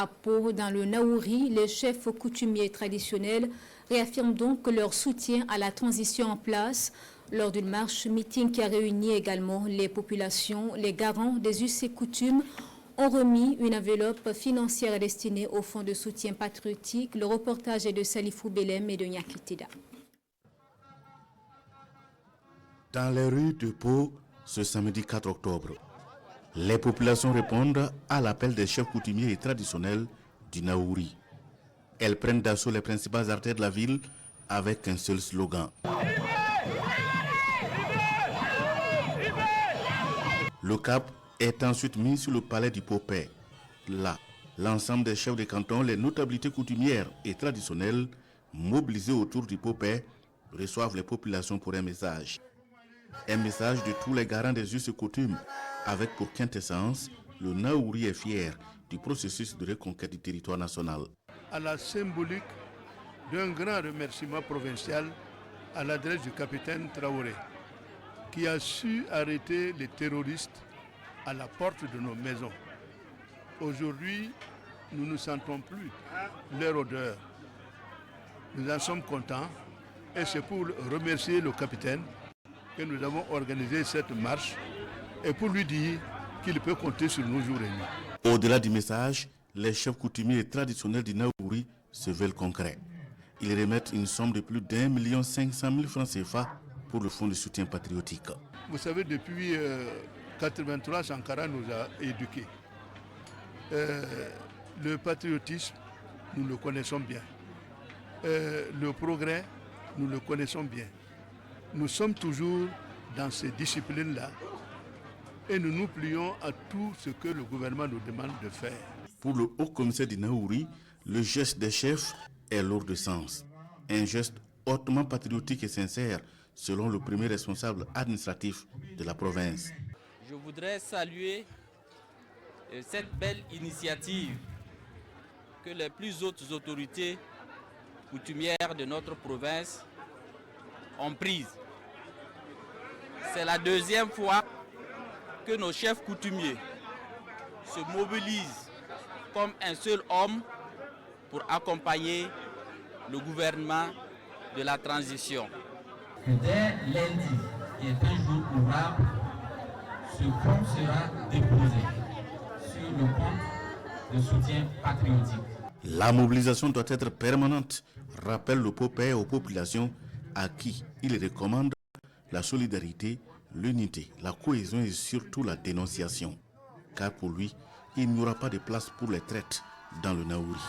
À Pau, dans le Naouri, les chefs coutumiers traditionnels réaffirment donc leur soutien à la transition en place lors d'une marche-meeting qui a réuni également les populations. Les garants des us et coutumes ont remis une enveloppe financière destinée au fonds de soutien patriotique. Le reportage est de Salifou Belem et de Nyakitida. Dans les rues de Pau, ce samedi 4 octobre, les populations répondent à l'appel des chefs coutumiers et traditionnels du Naouri. Elles prennent d'assaut les principales artères de la ville avec un seul slogan. Le cap est ensuite mis sur le palais du Popet. Là, l'ensemble des chefs de canton, les notabilités coutumières et traditionnelles, mobilisées autour du Popet, reçoivent les populations pour un message. Un message de tous les garants des us et coutumes, avec pour quintessence, le Naouri est fier du processus de reconquête du territoire national. À la symbolique d'un grand remerciement provincial à l'adresse du capitaine Traoré, qui a su arrêter les terroristes à la porte de nos maisons. Aujourd'hui, nous ne sentons plus leur odeur. Nous en sommes contents et c'est pour remercier le capitaine que nous avons organisé cette marche et pour lui dire qu'il peut compter sur nos jours et nuits. Au-delà du message, les chefs coutumiers et traditionnels du Naouri se veulent concrets. Ils remettent une somme de plus d'1 500 000 francs CFA pour le fonds de soutien patriotique. Vous savez, depuis 1983, Sankara nous a éduqués. Le patriotisme, nous le connaissons bien. Le progrès, nous le connaissons bien. Nous sommes toujours dans ces disciplines-là et nous nous plions à tout ce que le gouvernement nous demande de faire. Pour le haut commissaire du Naouri, le geste des chefs est lourd de sens. Un geste hautement patriotique et sincère, selon le premier responsable administratif de la province. Je voudrais saluer cette belle initiative que les plus hautes autorités coutumières de notre province ont prise. C'est la deuxième fois que nos chefs coutumiers se mobilisent comme un seul homme pour accompagner le gouvernement de la transition. Dès lundi, qui est un jour ouvrable, ce fonds sera déposé sur le compte de soutien patriotique. La mobilisation doit être permanente, rappelle le Popet aux populations à qui il recommande la solidarité, l'unité, la cohésion et surtout la dénonciation. Car pour lui, il n'y aura pas de place pour les traites dans le Naouri.